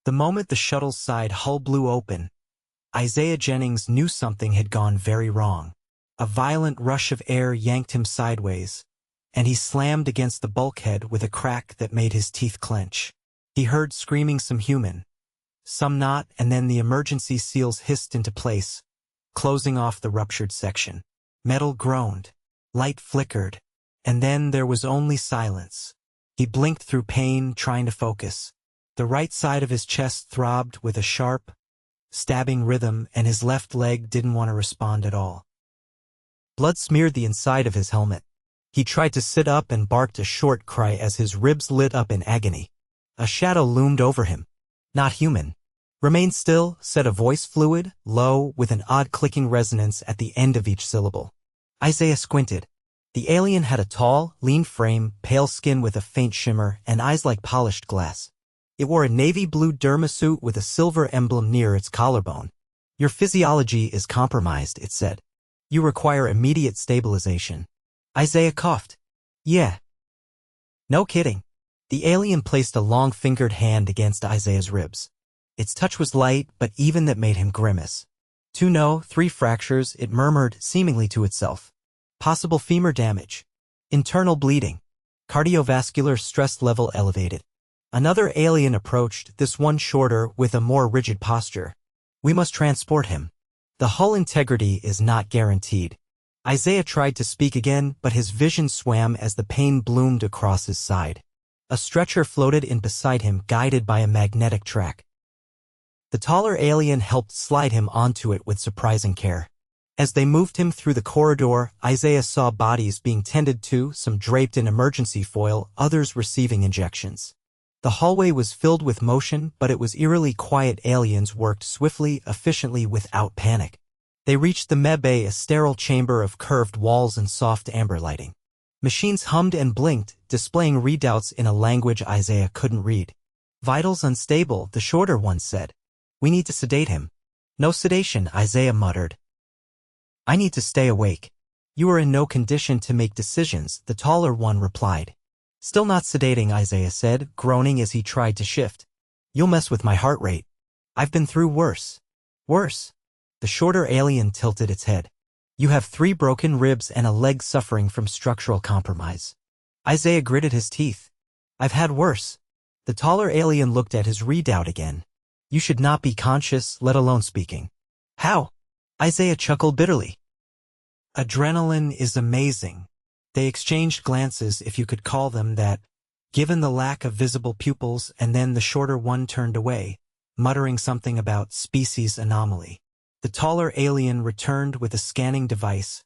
The moment the shuttle's side hull blew open, Isaiah Jennings knew something had gone very wrong. A violent rush of air yanked him sideways, and he slammed against the bulkhead with a crack that made his teeth clench. He heard screaming, some human, some not, and then the emergency seals hissed into place, closing off the ruptured section. Metal groaned, light flickered, and then there was only silence. He blinked through pain, trying to focus. The right side of his chest throbbed with a sharp, stabbing rhythm, and his left leg didn't want to respond at all. Blood smeared the inside of his helmet. He tried to sit up and barked a short cry as his ribs lit up in agony. A shadow loomed over him. Not human. Remain still, said a voice, fluid, low, with an odd clicking resonance at the end of each syllable. Isaiah squinted. The alien had a tall, lean frame, pale skin with a faint shimmer, and eyes like polished glass. It wore a navy blue dermasuit with a silver emblem near its collarbone. Your physiology is compromised, it said. You require immediate stabilization. Isaiah coughed. Yeah. No kidding. The alien placed a long-fingered hand against Isaiah's ribs. Its touch was light, but even that made him grimace. 2 no, 3 fractures, it murmured, seemingly to itself. Possible femur damage. Internal bleeding. Cardiovascular stress level elevated. Another alien approached, this one shorter, with a more rigid posture. We must transport him. The hull integrity is not guaranteed. Isaiah tried to speak again, but his vision swam as the pain bloomed across his side. A stretcher floated in beside him, guided by a magnetic track. The taller alien helped slide him onto it with surprising care. As they moved him through the corridor, Isaiah saw bodies being tended to, some draped in emergency foil, others receiving injections. The hallway was filled with motion, but it was eerily quiet. Aliens worked swiftly, efficiently, without panic. They reached the med-bay, a sterile chamber of curved walls and soft amber lighting. Machines hummed and blinked, displaying readouts in a language Isaiah couldn't read. Vitals unstable, the shorter one said. We need to sedate him. No sedation, Isaiah muttered. I need to stay awake. You are in no condition to make decisions, the taller one replied. Still not sedating, Isaiah said, groaning as he tried to shift. You'll mess with my heart rate. I've been through worse. Worse? The shorter alien tilted its head. You have 3 broken ribs and a leg suffering from structural compromise. Isaiah gritted his teeth. I've had worse. The taller alien looked at his readout again. You should not be conscious, let alone speaking. How? Isaiah chuckled bitterly. Adrenaline is amazing. They exchanged glances, if you could call them that, given the lack of visible pupils, and then the shorter one turned away, muttering something about species anomaly. The taller alien returned with a scanning device,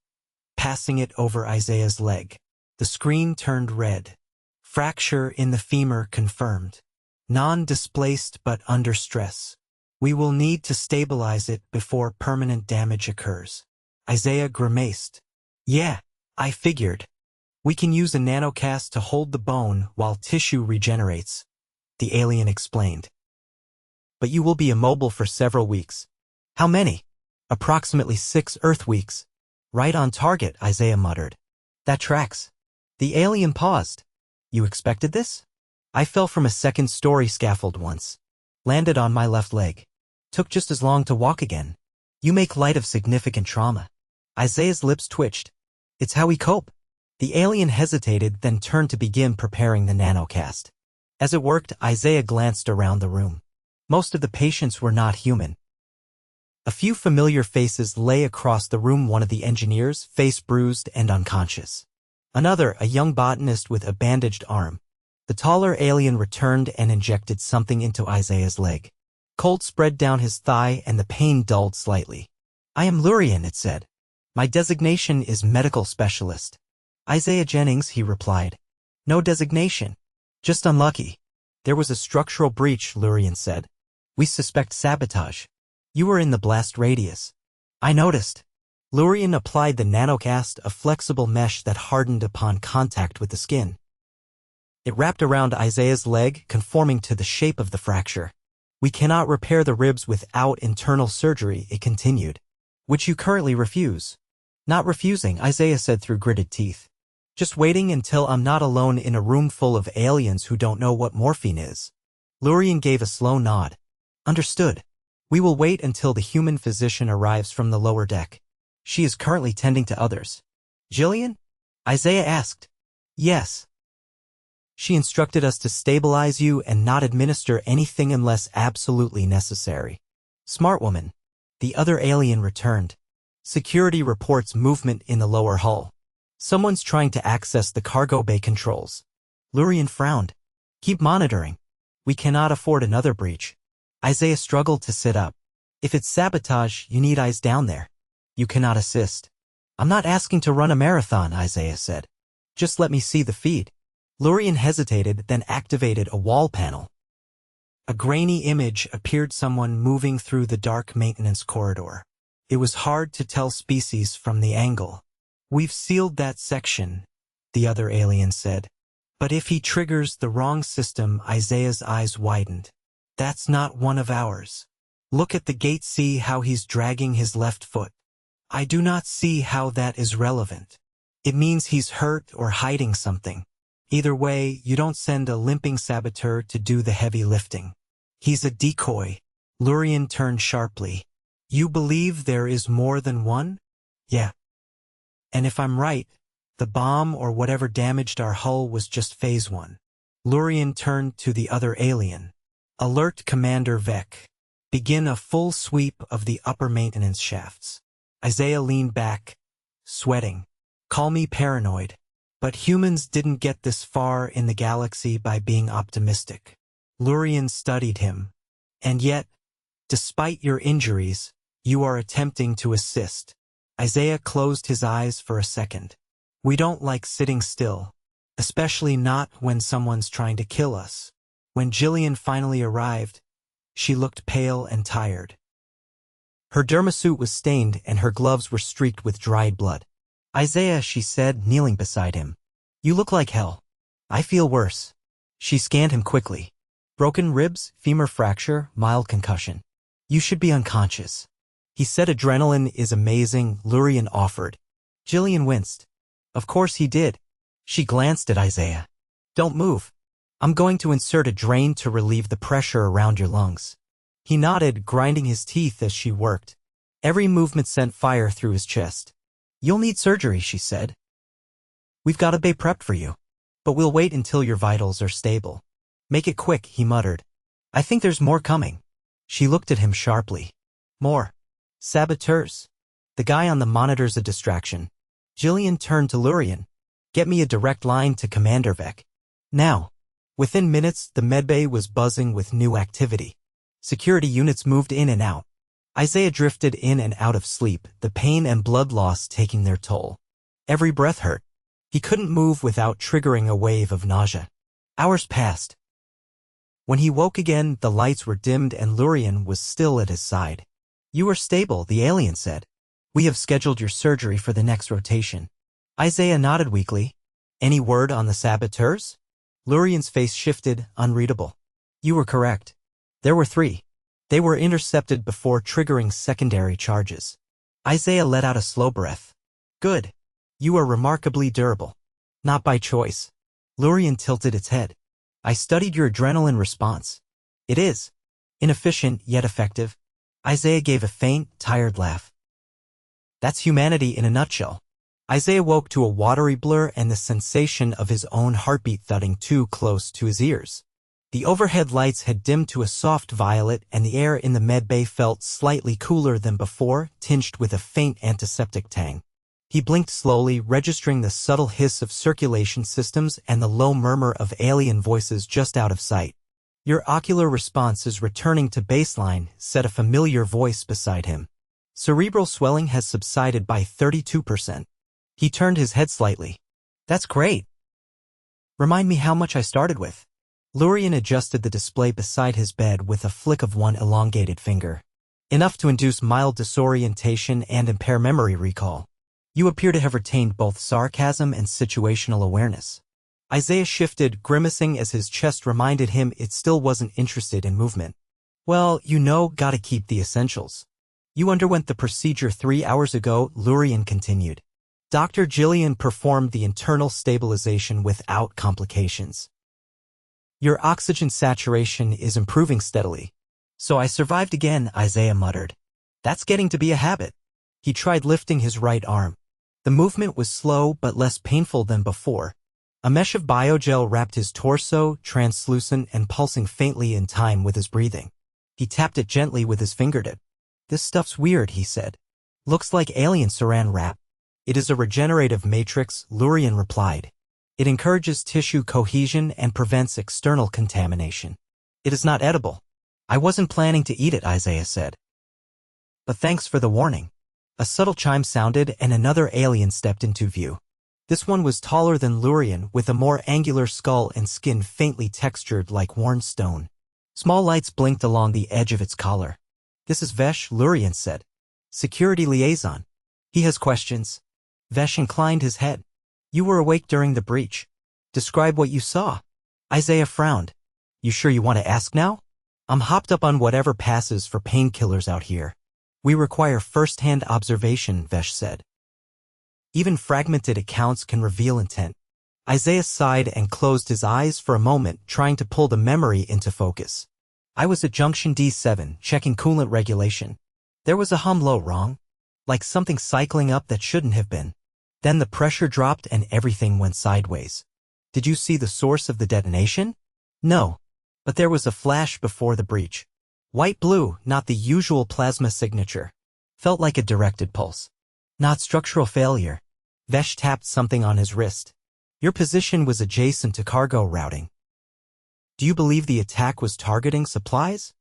passing it over Isaiah's leg. The screen turned red. Fracture in the femur confirmed. Non-displaced but under stress. We will need to stabilize it before permanent damage occurs. Isaiah grimaced. Yeah, I figured. We can use a nanocast to hold the bone while tissue regenerates, the alien explained. But you will be immobile for several weeks. How many? Approximately 6 Earth weeks. Right on target, Isaiah muttered. That tracks. The alien paused. You expected this? I fell from a 2nd-story scaffold once. Landed on my left leg. Took just as long to walk again. You make light of significant trauma. Isaiah's lips twitched. It's how we cope. The alien hesitated, then turned to begin preparing the nanocast. As it worked, Isaiah glanced around the room. Most of the patients were not human. A few familiar faces lay across the room, one of the engineers, face bruised and unconscious. Another, a young botanist with a bandaged arm. The taller alien returned and injected something into Isaiah's leg. Cold spread down his thigh and the pain dulled slightly. I am Lurian, it said. My designation is medical specialist. Isaiah Jennings, he replied. No designation. Just unlucky. There was a structural breach, Lurian said. We suspect sabotage. You were in the blast radius. I noticed. Lurian applied the nanocast, a flexible mesh that hardened upon contact with the skin. It wrapped around Isaiah's leg, conforming to the shape of the fracture. We cannot repair the ribs without internal surgery, it continued. Which you currently refuse. Not refusing, Isaiah said through gritted teeth. Just waiting until I'm not alone in a room full of aliens who don't know what morphine is. Lurian gave a slow nod. Understood. We will wait until the human physician arrives from the lower deck. She is currently tending to others. Jillian? Isaiah asked. Yes. She instructed us to stabilize you and not administer anything unless absolutely necessary. Smart woman. The other alien returned. Security reports movement in the lower hull. Someone's trying to access the cargo bay controls. Lurian frowned. Keep monitoring. We cannot afford another breach. Isaiah struggled to sit up. If it's sabotage, you need eyes down there. You cannot assist. I'm not asking to run a marathon, Isaiah said. Just let me see the feed. Lurian hesitated, then activated a wall panel. A grainy image appeared, someone moving through the dark maintenance corridor. It was hard to tell species from the angle. We've sealed that section, the other alien said. But if he triggers the wrong system, Isaiah's eyes widened. That's not one of ours. Look at the gate, see how he's dragging his left foot. I do not see how that is relevant. It means he's hurt or hiding something. Either way, you don't send a limping saboteur to do the heavy lifting. He's a decoy. Lurian turned sharply. You believe there is more than one? Yeah. And if I'm right, the bomb or whatever damaged our hull was just phase 1. Lurian turned to the other alien. Alert Commander Vec. Begin a full sweep of the upper maintenance shafts. Isaiah leaned back, sweating. Call me paranoid. But humans didn't get this far in the galaxy by being optimistic. Lurian studied him. And yet, despite your injuries, you are attempting to assist. Isaiah closed his eyes for a second. We don't like sitting still, especially not when someone's trying to kill us. When Jillian finally arrived, she looked pale and tired. Her dermasuit was stained and her gloves were streaked with dried blood. Isaiah, she said, kneeling beside him. You look like hell. I feel worse. She scanned him quickly. Broken ribs, femur fracture, mild concussion. You should be unconscious. He said adrenaline is amazing, Lurian offered. Jillian winced. Of course he did. She glanced at Isaiah. Don't move. I'm going to insert a drain to relieve the pressure around your lungs. He nodded, grinding his teeth as she worked. Every movement sent fire through his chest. You'll need surgery, she said. We've got a bay prepped for you. But we'll wait until your vitals are stable. Make it quick, he muttered. I think there's more coming. She looked at him sharply. More. Saboteurs. The guy on the monitor's a distraction. Jillian turned to Lurian. Get me a direct line to Commander Vec. Now. Within minutes, the medbay was buzzing with new activity. Security units moved in and out. Isaiah drifted in and out of sleep, the pain and blood loss taking their toll. Every breath hurt. He couldn't move without triggering a wave of nausea. Hours passed. When he woke again, the lights were dimmed and Lurian was still at his side. You are stable, the alien said. We have scheduled your surgery for the next rotation. Isaiah nodded weakly. Any word on the saboteurs? Lurian's face shifted, unreadable. You were correct. There were 3. They were intercepted before triggering secondary charges. Isaiah let out a slow breath. Good. You are remarkably durable. Not by choice. Lurian tilted its head. I studied your adrenaline response. It is. Inefficient, yet effective. Isaiah gave a faint, tired laugh. That's humanity in a nutshell. Isaiah woke to a watery blur and the sensation of his own heartbeat thudding too close to his ears. The overhead lights had dimmed to a soft violet and the air in the medbay felt slightly cooler than before, tinged with a faint antiseptic tang. He blinked slowly, registering the subtle hiss of circulation systems and the low murmur of alien voices just out of sight. Your ocular response is returning to baseline, said a familiar voice beside him. Cerebral swelling has subsided by 32%. He turned his head slightly. That's great. Remind me how much I started with. Lurian adjusted the display beside his bed with a flick of one elongated finger. Enough to induce mild disorientation and impair memory recall. You appear to have retained both sarcasm and situational awareness. Isaiah shifted, grimacing as his chest reminded him it still wasn't interested in movement. Well, gotta keep the essentials. You underwent the procedure 3 hours ago, Lurian continued. Dr. Jillian performed the internal stabilization without complications. Your oxygen saturation is improving steadily. So I survived again, Isaiah muttered. That's getting to be a habit. He tried lifting his right arm. The movement was slow but less painful than before. A mesh of biogel wrapped his torso, translucent and pulsing faintly in time with his breathing. He tapped it gently with his fingertip. This stuff's weird, he said. Looks like alien saran wrap. It is a regenerative matrix, Lurian replied. It encourages tissue cohesion and prevents external contamination. It is not edible. I wasn't planning to eat it, Isaiah said. But thanks for the warning. A subtle chime sounded and another alien stepped into view. This one was taller than Lurian, with a more angular skull and skin faintly textured like worn stone. Small lights blinked along the edge of its collar. This is Vesh, Lurian said. Security liaison. He has questions. Vesh inclined his head. You were awake during the breach. Describe what you saw. Isaiah frowned. You sure you want to ask now? I'm hopped up on whatever passes for painkillers out here. We require first-hand observation, Vesh said. Even fragmented accounts can reveal intent. Isaiah sighed and closed his eyes for a moment, trying to pull the memory into focus. I was at Junction D7, checking coolant regulation. There was a hum low wrong, like something cycling up that shouldn't have been. Then the pressure dropped and everything went sideways. Did you see the source of the detonation? No. But there was a flash before the breach. White-blue, not the usual plasma signature. Felt like a directed pulse. Not structural failure. Vesh tapped something on his wrist. Your position was adjacent to cargo routing. Do you believe the attack was targeting supplies?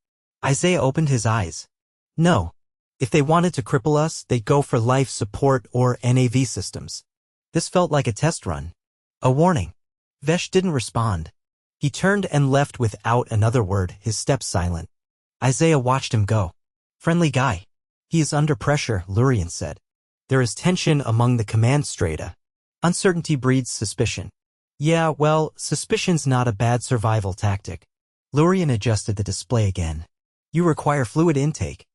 Isaiah opened his eyes. No. If they wanted to cripple us, they'd go for life support or NAV systems. This felt like a test run. A warning. Vesh didn't respond. He turned and left without another word, his steps silent. Isaiah watched him go. Friendly guy. He is under pressure, Lurian said. There is tension among the command strata. Uncertainty breeds suspicion. Yeah, well, suspicion's not a bad survival tactic. Lurian adjusted the display again. You require fluid intake.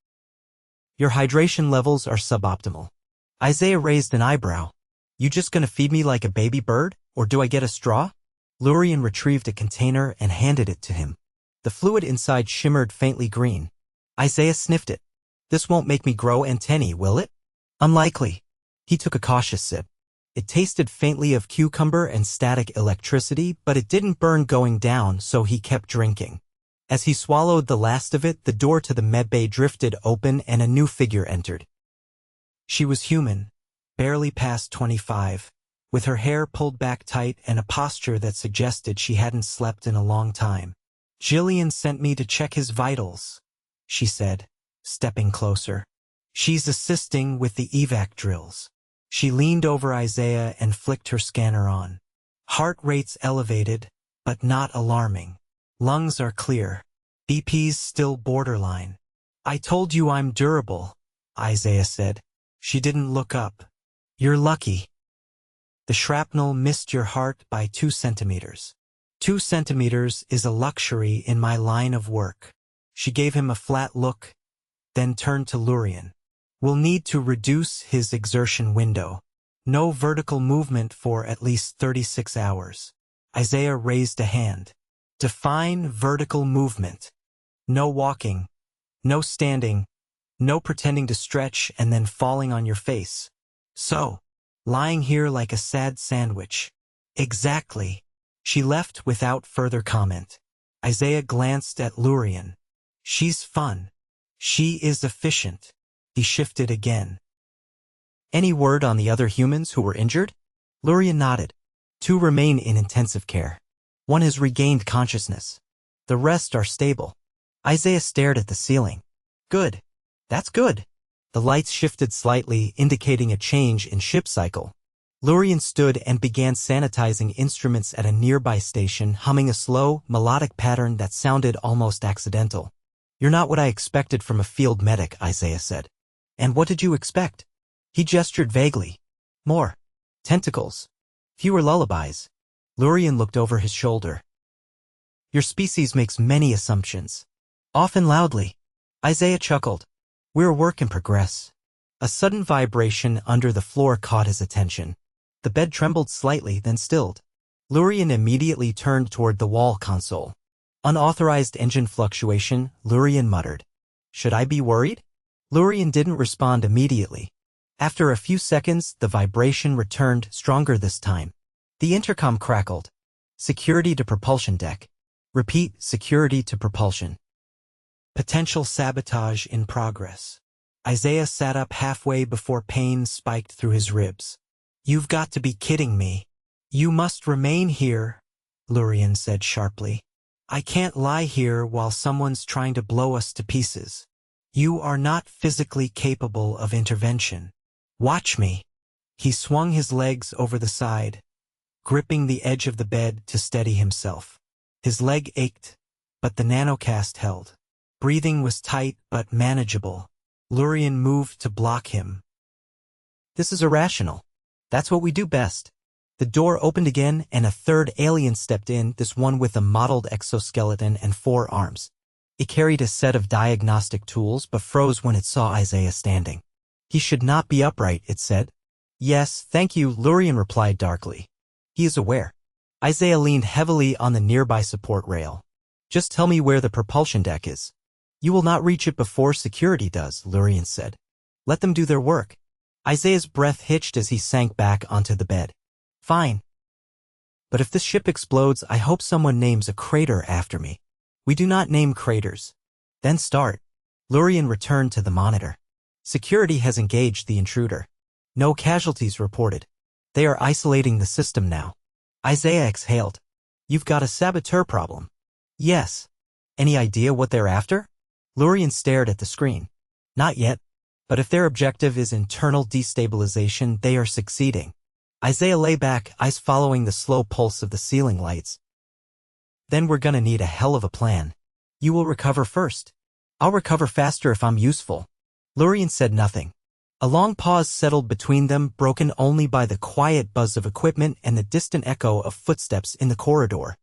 Your hydration levels are suboptimal. Isaiah raised an eyebrow. You just gonna feed me like a baby bird, or do I get a straw? Lurian retrieved a container and handed it to him. The fluid inside shimmered faintly green. Isaiah sniffed it. This won't make me grow antennae, will it? Unlikely. He took a cautious sip. It tasted faintly of cucumber and static electricity, but it didn't burn going down, so he kept drinking. As he swallowed the last of it, the door to the medbay drifted open and a new figure entered. She was human, barely past 25, with her hair pulled back tight and a posture that suggested she hadn't slept in a long time. Jillian sent me to check his vitals, she said, stepping closer. She's assisting with the evac drills. She leaned over Isaiah and flicked her scanner on. Heart rate's elevated, but not alarming. Lungs are clear. BP's still borderline. I told you I'm durable, Isaiah said. She didn't look up. You're lucky. The shrapnel missed your heart by 2 centimeters. 2 centimeters is a luxury in my line of work. She gave him a flat look, then turned to Lurian. We'll need to reduce his exertion window. No vertical movement for at least 36 hours. Isaiah raised a hand. Define vertical movement. No walking, no standing, no pretending to stretch and then falling on your face. So, lying here like a sad sandwich. Exactly. She left without further comment. Isaiah glanced at Lurian. She's fun. She is efficient. He shifted again. Any word on the other humans who were injured? Lurian nodded. 2 remain in intensive care. 1 has regained consciousness. The rest are stable. Isaiah stared at the ceiling. Good. That's good. The lights shifted slightly, indicating a change in ship cycle. Lurian stood and began sanitizing instruments at a nearby station, humming a slow, melodic pattern that sounded almost accidental. You're not what I expected from a field medic, Isaiah said. And what did you expect? He gestured vaguely. More. Tentacles. Fewer lullabies. Lurian looked over his shoulder. Your species makes many assumptions. Often loudly. Isaiah chuckled. We're a work in progress. A sudden vibration under the floor caught his attention. The bed trembled slightly, then stilled. Lurian immediately turned toward the wall console. Unauthorized engine fluctuation, Lurian muttered. Should I be worried? Lurian didn't respond immediately. After a few seconds, the vibration returned, stronger this time. The intercom crackled. Security to propulsion deck. Repeat, security to propulsion. Potential sabotage in progress. Isaiah sat up halfway before pain spiked through his ribs. You've got to be kidding me. You must remain here, Lurian said sharply. I can't lie here while someone's trying to blow us to pieces. You are not physically capable of intervention. Watch me. He swung his legs over the side, gripping the edge of the bed to steady himself. His leg ached, but the nanocast held. Breathing was tight but manageable. Lurian moved to block him. This is irrational. That's what we do best. The door opened again and a third alien stepped in, this one with a mottled exoskeleton and 4 arms. It carried a set of diagnostic tools but froze when it saw Isaiah standing. He should not be upright, it said. Yes, thank you, Lurian replied darkly. He is aware. Isaiah leaned heavily on the nearby support rail. Just tell me where the propulsion deck is. You will not reach it before security does, Lurian said. Let them do their work. Isaiah's breath hitched as he sank back onto the bed. Fine. But if this ship explodes, I hope someone names a crater after me. We do not name craters. Then start. Lurian returned to the monitor. Security has engaged the intruder. No casualties reported. They are isolating the system now. Isaiah exhaled. You've got a saboteur problem. Yes. Any idea what they're after? Lurian stared at the screen. Not yet. But if their objective is internal destabilization, they are succeeding. Isaiah lay back, eyes following the slow pulse of the ceiling lights. Then we're gonna need a hell of a plan. You will recover first. I'll recover faster if I'm useful. Lurian said nothing. A long pause settled between them, broken only by the quiet buzz of equipment and the distant echo of footsteps in the corridor.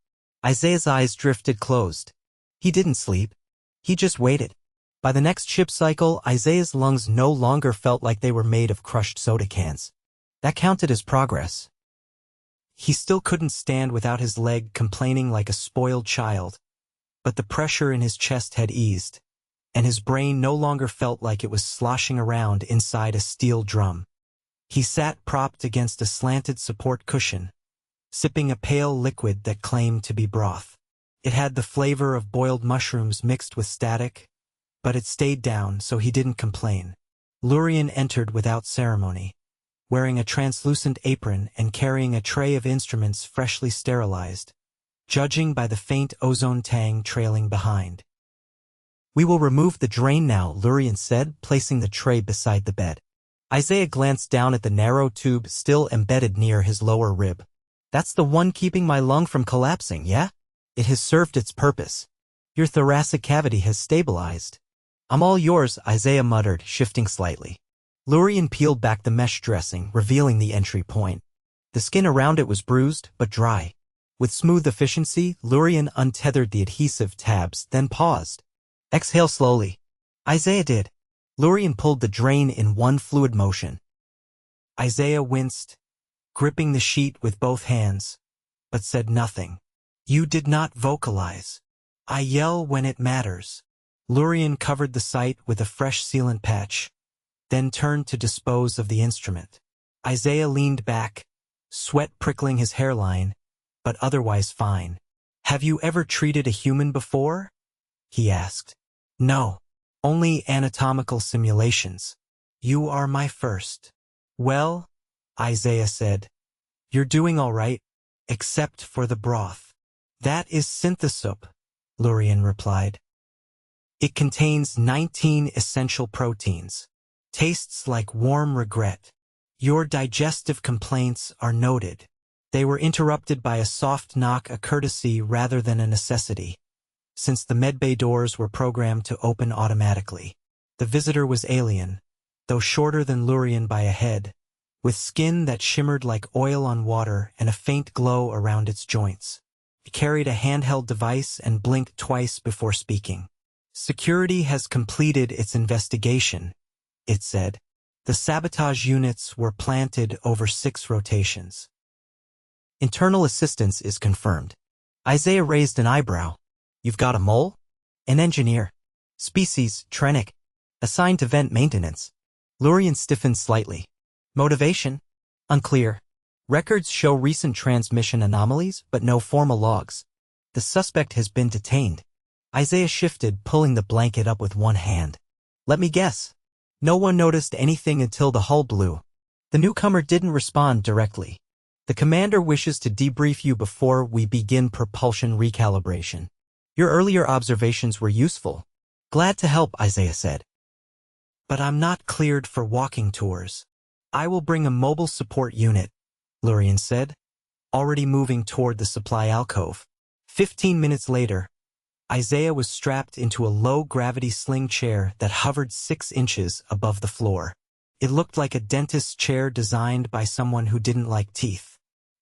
Isaiah's eyes drifted closed. He didn't sleep. He just waited. By the next ship cycle, Isaiah's lungs no longer felt like they were made of crushed soda cans. That counted as progress. He still couldn't stand without his leg, complaining like a spoiled child. But the pressure in his chest had eased, and his brain no longer felt like it was sloshing around inside a steel drum. He sat propped against a slanted support cushion, sipping a pale liquid that claimed to be broth. It had the flavor of boiled mushrooms mixed with static, but it stayed down, so he didn't complain. Lurian entered without ceremony, wearing a translucent apron and carrying a tray of instruments freshly sterilized, judging by the faint ozone tang trailing behind. We will remove the drain now, Lurian said, placing the tray beside the bed. Isaiah glanced down at the narrow tube still embedded near his lower rib. That's the one keeping my lung from collapsing, yeah? It has served its purpose. Your thoracic cavity has stabilized. I'm all yours, Isaiah muttered, shifting slightly. Lurian peeled back the mesh dressing, revealing the entry point. The skin around it was bruised, but dry. With smooth efficiency, Lurian untethered the adhesive tabs, then paused. Exhale slowly. Isaiah did. Lurian pulled the drain in one fluid motion. Isaiah winced, gripping the sheet with both hands, but said nothing. You did not vocalize. I yell when it matters. Lurian covered the site with a fresh sealant patch, then turned to dispose of the instrument. Isaiah leaned back, sweat prickling his hairline, but otherwise fine. Have you ever treated a human before? He asked. No. Only anatomical simulations. You are my first. Well, Isaiah said, you're doing all right, except for the broth. That is synthesoup, Lurian replied. It contains 19 essential proteins. Tastes like warm regret. Your digestive complaints are noted. They were interrupted by a soft knock, a courtesy rather than a necessity, since the medbay doors were programmed to open automatically. The visitor was alien, though shorter than Lurian by a head, with skin that shimmered like oil on water and a faint glow around its joints. It carried a handheld device and blinked twice before speaking. Security has completed its investigation, it said. The sabotage units were planted over 6 rotations. Internal assistance is confirmed. Isaiah raised an eyebrow. You've got a mole? An engineer. Species, Trenic. Assigned to vent maintenance. Lurian stiffened slightly. Motivation? Unclear. Records show recent transmission anomalies, but no formal logs. The suspect has been detained. Isaiah shifted, pulling the blanket up with one hand. Let me guess. No one noticed anything until the hull blew. The newcomer didn't respond directly. The commander wishes to debrief you before we begin propulsion recalibration. Your earlier observations were useful. Glad to help, Isaiah said. But I'm not cleared for walking tours. I will bring a mobile support unit, Lurian said, already moving toward the supply alcove. 15 minutes later, Isaiah was strapped into a low-gravity sling chair that hovered 6 inches above the floor. It looked like a dentist's chair designed by someone who didn't like teeth.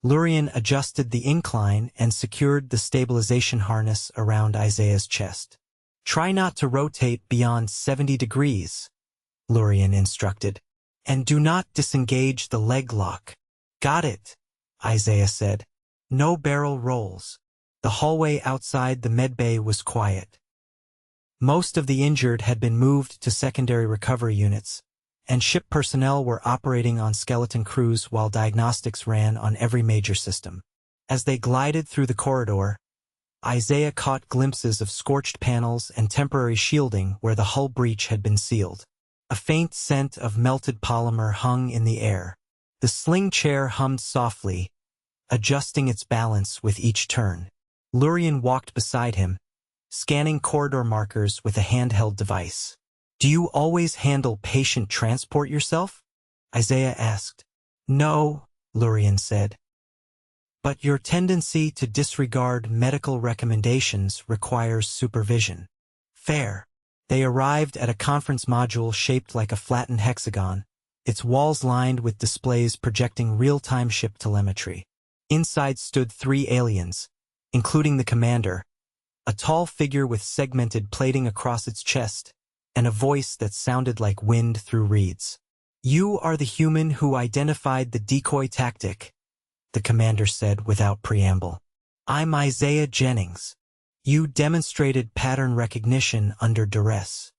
Lurian adjusted the incline and secured the stabilization harness around Isaiah's chest. Try not to rotate beyond 70 degrees, Lurian instructed. And do not disengage the leg lock. Got it, Isaiah said. No barrel rolls. The hallway outside the medbay was quiet. Most of the injured had been moved to secondary recovery units, and ship personnel were operating on skeleton crews while diagnostics ran on every major system. As they glided through the corridor, Isaiah caught glimpses of scorched panels and temporary shielding where the hull breach had been sealed. A faint scent of melted polymer hung in the air. The sling chair hummed softly, adjusting its balance with each turn. Lurian walked beside him, scanning corridor markers with a handheld device. Do you always handle patient transport yourself? Isaiah asked. No, Lurian said. But your tendency to disregard medical recommendations requires supervision. Fair. They arrived at a conference module shaped like a flattened hexagon, its walls lined with displays projecting real-time ship telemetry. Inside stood 3 aliens, including the commander, a tall figure with segmented plating across its chest, and a voice that sounded like wind through reeds. You are the human who identified the decoy tactic, the commander said without preamble. I'm Isaiah Jennings. You demonstrated pattern recognition under duress.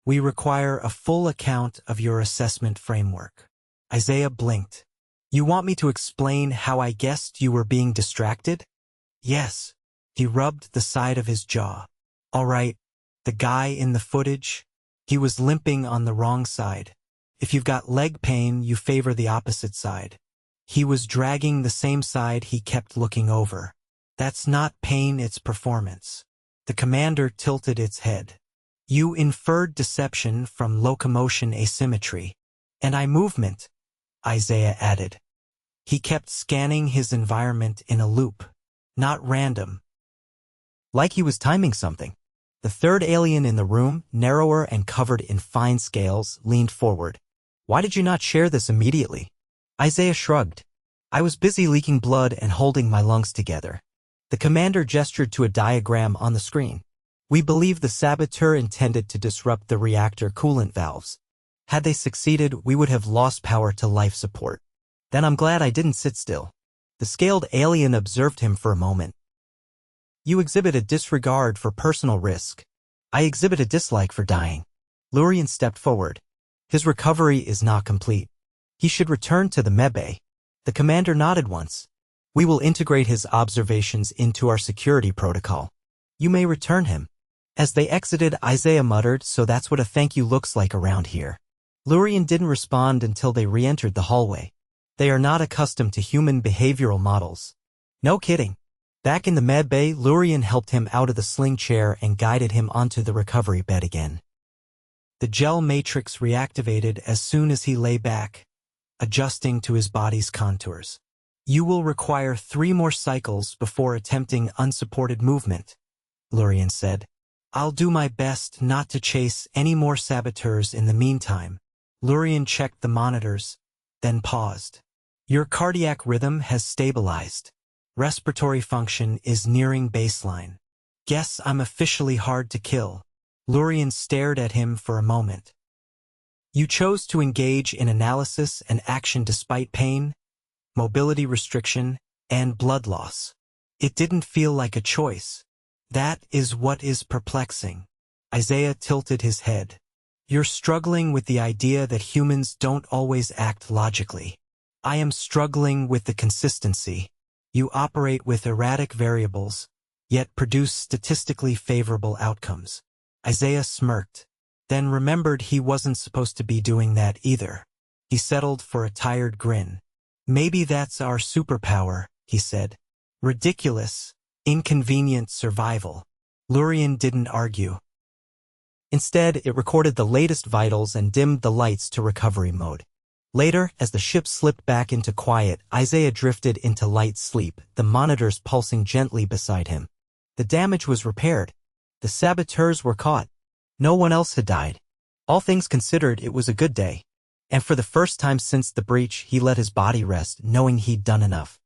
We require a full account of your assessment framework. Isaiah blinked. You want me to explain how I guessed you were being distracted? Yes. He rubbed the side of his jaw. All right, the guy in the footage, he was limping on the wrong side. If you've got leg pain, you favor the opposite side. He was dragging the same side he kept looking over. That's not pain, it's performance. The commander tilted its head. You inferred deception from locomotion asymmetry. And eye movement, Isaiah added. He kept scanning his environment in a loop. Not random. Like he was timing something. The third alien in the room, narrower and covered in fine scales, leaned forward. Why did you not share this immediately? Isaiah shrugged. I was busy leaking blood and holding my lungs together. The commander gestured to a diagram on the screen. We believe the saboteur intended to disrupt the reactor coolant valves. Had they succeeded, we would have lost power to life support. Then I'm glad I didn't sit still. The scaled alien observed him for a moment. You exhibit a disregard for personal risk. I exhibit a dislike for dying. Lurian stepped forward. His recovery is not complete. He should return to the medbay. The commander nodded once. We will integrate his observations into our security protocol. You may return him. As they exited, Isaiah muttered, so that's what a thank you looks like around here. Lurian didn't respond until they re-entered the hallway. They are not accustomed to human behavioral models. No kidding. Back in the medbay, Lurian helped him out of the sling chair and guided him onto the recovery bed again. The gel matrix reactivated as soon as he lay back, adjusting to his body's contours. You will require 3 more cycles before attempting unsupported movement, Lurian said. I'll do my best not to chase any more saboteurs in the meantime. Lurian checked the monitors, then paused. Your cardiac rhythm has stabilized. Respiratory function is nearing baseline. Guess I'm officially hard to kill. Lurian stared at him for a moment. You chose to engage in analysis and action despite pain, mobility restriction, and blood loss. It didn't feel like a choice. That is what is perplexing. Isaiah tilted his head. You're struggling with the idea that humans don't always act logically. I am struggling with the consistency. You operate with erratic variables, yet produce statistically favorable outcomes. Isaiah smirked, then remembered he wasn't supposed to be doing that either. He settled for a tired grin. Maybe that's our superpower, he said. Ridiculous, inconvenient survival. Lurian didn't argue. Instead, it recorded the latest vitals and dimmed the lights to recovery mode. Later, as the ship slipped back into quiet, Isaiah drifted into light sleep, the monitors pulsing gently beside him. The damage was repaired. The saboteurs were caught. No one else had died. All things considered, it was a good day. And for the first time since the breach, he let his body rest, knowing he'd done enough.